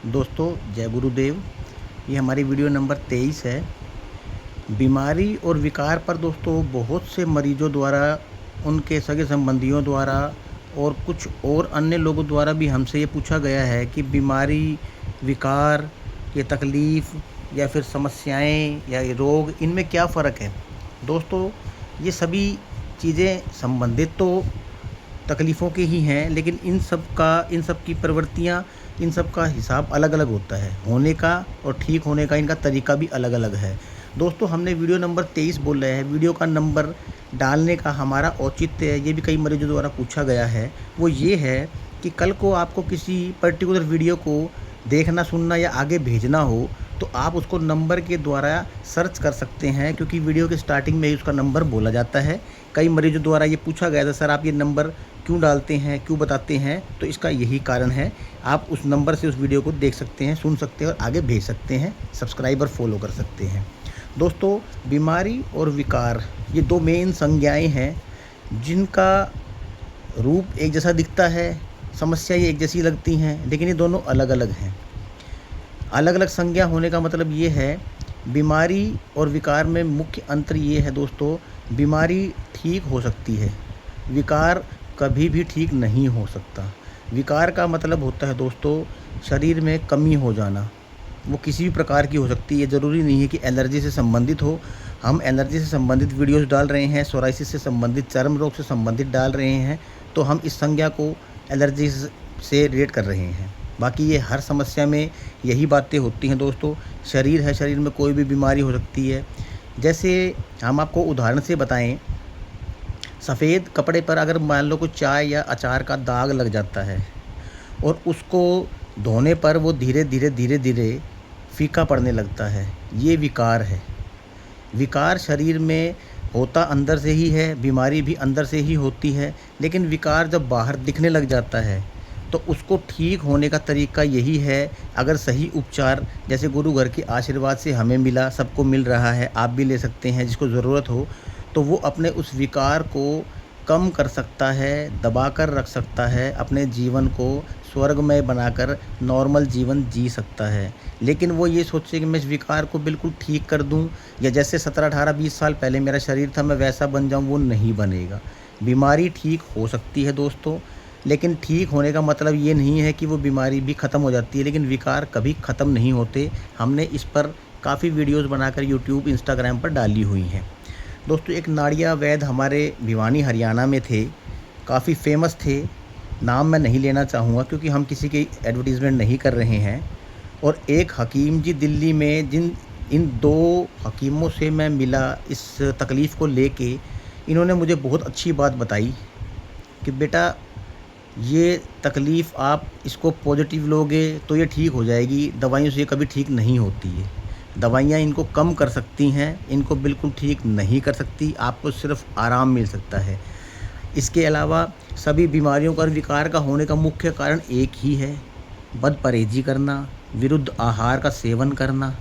दोस्तों जय गुरुदेव। ये हमारी वीडियो नंबर 23 है। बीमारी और विकार पर दोस्तों बहुत से मरीजों द्वारा, उनके सगे संबंधियों द्वारा और कुछ और अन्य लोगों द्वारा भी हमसे ये पूछा गया है कि बीमारी, विकार, ये तकलीफ़ या फिर समस्याएं या ये रोग, इनमें क्या फ़र्क है। दोस्तों ये सभी चीज़ें संबंधित तो तकलीफ़ों के ही हैं, लेकिन इन सब की प्रवृत्तियाँ, इन सब का हिसाब अलग अलग होता है। होने का और ठीक होने का इनका तरीका भी अलग अलग है। दोस्तों हमने वीडियो नंबर 23 बोल रहे हैं। वीडियो का नंबर डालने का हमारा औचित्य है, ये भी कई मरीजों द्वारा पूछा गया है, वो ये है कि कल को आपको किसी पर्टिकुलर वीडियो को देखना, सुनना या आगे भेजना हो तो आप उसको नंबर के द्वारा सर्च कर सकते हैं, क्योंकि वीडियो के स्टार्टिंग में ही उसका नंबर बोला जाता है। कई मरीजों द्वारा ये पूछा गया था, सर आप ये नंबर क्यों डालते हैं, क्यों बताते हैं, तो इसका यही कारण है। आप उस नंबर से उस वीडियो को देख सकते हैं, सुन सकते हैं और आगे भेज सकते हैं, सब्सक्राइब और फॉलो कर सकते हैं। दोस्तों बीमारी और विकार ये दो मेन संज्ञाएं हैं, जिनका रूप एक जैसा दिखता है, समस्या ये एक जैसी लगती हैं, लेकिन ये दोनों अलग अलग हैं। अलग अलग संज्ञा होने का मतलब ये है, बीमारी और विकार में मुख्य अंतर ये है दोस्तों, बीमारी ठीक हो सकती है, विकार कभी भी ठीक नहीं हो सकता। विकार का मतलब होता है दोस्तों शरीर में कमी हो जाना। वो किसी भी प्रकार की हो सकती है, ज़रूरी नहीं है कि एलर्जी से संबंधित हो। हम एलर्जी से संबंधित वीडियोस डाल रहे हैं, सोराइसिस से संबंधित, चर्म रोग से संबंधित डाल रहे हैं, तो हम इस संज्ञा को एलर्जी से रिलेट कर रहे हैं। बाकी ये हर समस्या में यही बातें होती हैं दोस्तों। शरीर है, शरीर में कोई भी बीमारी हो सकती है। जैसे हम आपको उदाहरण से बताएं, सफ़ेद कपड़े पर अगर मान लो कोई चाय या अचार का दाग लग जाता है और उसको धोने पर वो धीरे धीरे धीरे धीरे फीका पड़ने लगता है, ये विकार है। विकार शरीर में होता अंदर से ही है, बीमारी भी अंदर से ही होती है, लेकिन विकार जब बाहर दिखने लग जाता है तो उसको ठीक होने का तरीका यही है, अगर सही उपचार जैसे गुरु घर के आशीर्वाद से हमें मिला, सबको मिल रहा है, आप भी ले सकते हैं जिसको ज़रूरत हो, तो वो अपने उस विकार को कम कर सकता है, दबा कर रख सकता है, अपने जीवन को स्वर्गमय बनाकर नॉर्मल जीवन जी सकता है। लेकिन वो ये सोचे कि मैं इस विकार को बिल्कुल ठीक कर दूं, या जैसे 17, 18, 20 साल पहले मेरा शरीर था मैं वैसा बन जाऊं, वो नहीं बनेगा। बीमारी ठीक हो सकती है दोस्तों, लेकिन ठीक होने का मतलब ये नहीं है कि वो बीमारी भी ख़त्म हो जाती है, लेकिन विकार कभी ख़त्म नहीं होते। हमने इस पर काफ़ी वीडियोज़ बनाकर यूट्यूब, इंस्टाग्राम पर डाली हुई हैं। दोस्तों एक नाड़िया वैद्य हमारे भिवानी हरियाणा में थे, काफ़ी फेमस थे। नाम मैं नहीं लेना चाहूँगा क्योंकि हम किसी की एडवर्टीज़मेंट नहीं कर रहे हैं। और एक हकीम जी दिल्ली में, इन दो हकीमों से मैं मिला इस तकलीफ़ को लेके, इन्होंने मुझे बहुत अच्छी बात बताई कि बेटा ये तकलीफ़ आप इसको पॉजिटिव लोगे तो ये ठीक हो जाएगी, दवाइयों से ये कभी ठीक नहीं होती है। दवाइयाँ इनको कम कर सकती हैं, इनको बिल्कुल ठीक नहीं कर सकती, आपको सिर्फ आराम मिल सकता है। इसके अलावा सभी बीमारियों का और विकार का होने का मुख्य कारण एक ही है, बदपरहेज़ी करना, विरुद्ध आहार का सेवन करना,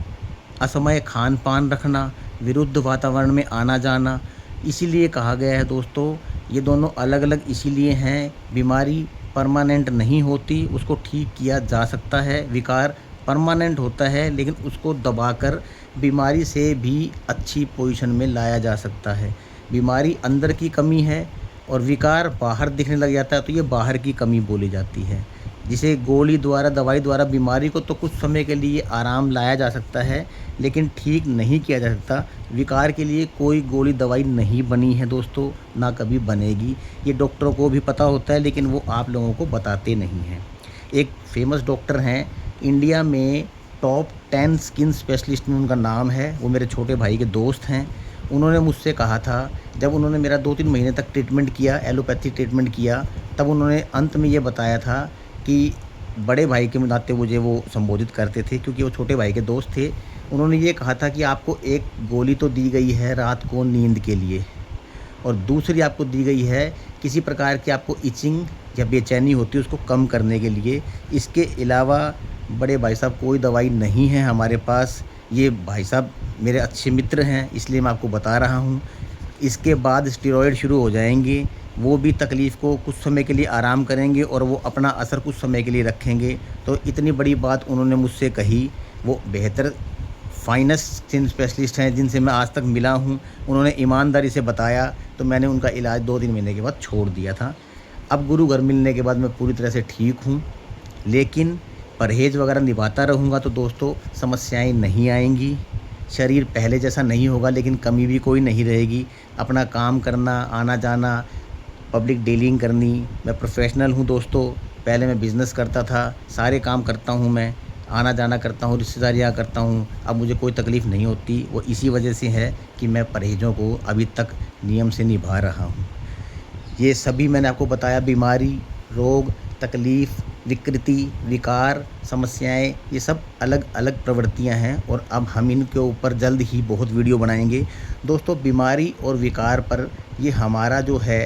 असमय खान पान रखना, विरुद्ध वातावरण में आना जाना। इसीलिए कहा गया है दोस्तों, ये दोनों अलग अलग इसीलिए हैं। बीमारी परमानेंट नहीं होती, उसको ठीक किया जा सकता है। विकार परमानेंट होता है, लेकिन उसको दबाकर बीमारी से भी अच्छी पोजीशन में लाया जा सकता है। बीमारी अंदर की कमी है और विकार बाहर दिखने लग जाता है, तो ये बाहर की कमी बोली जाती है। जिसे गोली द्वारा, दवाई द्वारा बीमारी को तो कुछ समय के लिए आराम लाया जा सकता है, लेकिन ठीक नहीं किया जा सकता। विकार के लिए कोई गोली दवाई नहीं बनी है दोस्तों, ना कभी बनेगी। ये डॉक्टरों को भी पता होता है, लेकिन वो आप लोगों को बताते नहीं हैं। एक फेमस डॉक्टर हैं इंडिया में, टॉप 10 स्किन स्पेशलिस्ट में उनका नाम है, वो मेरे छोटे भाई के दोस्त हैं। उन्होंने मुझसे कहा था, जब उन्होंने मेरा 2-3 महीने तक ट्रीटमेंट किया, एलोपैथी ट्रीटमेंट किया, तब उन्होंने अंत में ये बताया था कि बड़े भाई के नाते मुझे वो संबोधित करते थे, क्योंकि वो छोटे भाई के दोस्त थे। उन्होंने ये कहा था कि आपको एक गोली तो दी गई है रात को नींद के लिए, और दूसरी आपको दी गई है किसी प्रकार की आपको इचिंग या बेचैनी होती है उसको कम करने के लिए। इसके अलावा बड़े भाई साहब कोई दवाई नहीं है हमारे पास। ये भाई साहब मेरे अच्छे मित्र हैं, इसलिए मैं आपको बता रहा हूँ। इसके बाद स्टेरॉयड शुरू हो जाएंगे, वो भी तकलीफ़ को कुछ समय के लिए आराम करेंगे और वो अपना असर कुछ समय के लिए रखेंगे। तो इतनी बड़ी बात उन्होंने मुझसे कही। वो बेहतर फाइनेंस स्किन स्पेशलिस्ट हैं जिनसे मैं आज तक मिला हूँ। उन्होंने ईमानदारी से बताया, तो मैंने उनका इलाज 2-3 महीने के बाद छोड़ दिया था। अब गुरु घर मिलने के बाद मैं पूरी तरह से ठीक हूँ, लेकिन परहेज़ वगैरह निभाता रहूँगा तो दोस्तों समस्याएँ नहीं आएँगी। शरीर पहले जैसा नहीं होगा, लेकिन कमी भी कोई नहीं रहेगी। अपना काम करना, आना-जाना, पब्लिक डीलिंग करनी। मैं प्रोफ़ेशनल हूँ दोस्तों। पहले मैं बिज़नेस करता था, सारे काम करता हूँ मैं, आना-जाना करता हूँ, रिश्तेदारियाँ करता हूँ। अब मुझे कोई तकलीफ़ नहीं होती। वो इसी वजह से है कि मैं परहेज़ों को अभी तक नियम से निभा रहा हूँ। ये सभी मैंने आपको बताया, बीमारी, रोग, तकलीफ़, विकृति, विकार, समस्याएँ, ये सब अलग-अलग प्रवृत्तियाँ हैं और अब हम इनके ऊपर जल्द ही बहुत वीडियो बनाएँगे। दोस्तों बीमारी और विकार पर ये हमारा जो है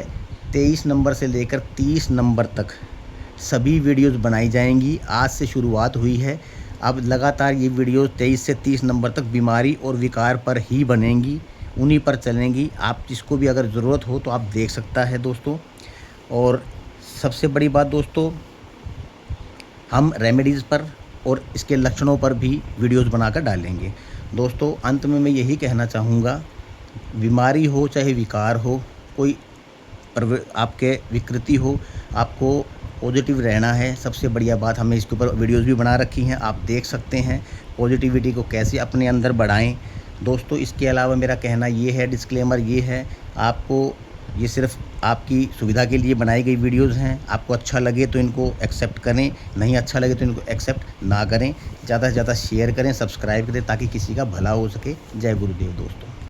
23 नंबर से लेकर 30 नंबर तक सभी वीडियोज़ बनाई जाएँगी। आज से शुरुआत हुई है। अब लगातार ये वीडियो 23 से 30 नंबर तक बीमारी और विकार पर ही बनेंगी, उन्हीं पर चलेंगी। आप जिसको भी अगर ज़रूरत हो तो आप देख सकता है दोस्तों। और सबसे बड़ी बात दोस्तों, हम रेमेडीज़ पर और इसके लक्षणों पर भी वीडियोज़ बनाकर डालेंगे। दोस्तों अंत में मैं यही कहना चाहूँगा, बीमारी हो चाहे विकार हो, कोई आपके विकृति हो, आपको पॉजिटिव रहना है। सबसे बढ़िया बात, हमने इसके ऊपर वीडियोज़ भी बना रखी हैं, आप देख सकते हैं पॉजिटिविटी को कैसे अपने अंदर बढ़ाएं। दोस्तों इसके अलावा मेरा कहना ये है, डिस्क्लेमर ये है, आपको ये सिर्फ आपकी सुविधा के लिए बनाई गई वीडियोज़ हैं। आपको अच्छा लगे तो इनको एक्सेप्ट करें, नहीं अच्छा लगे तो इनको एक्सेप्ट ना करें। ज़्यादा से ज़्यादा शेयर करें, सब्सक्राइब करें ताकि किसी का भला हो सके। जय गुरुदेव दोस्तों।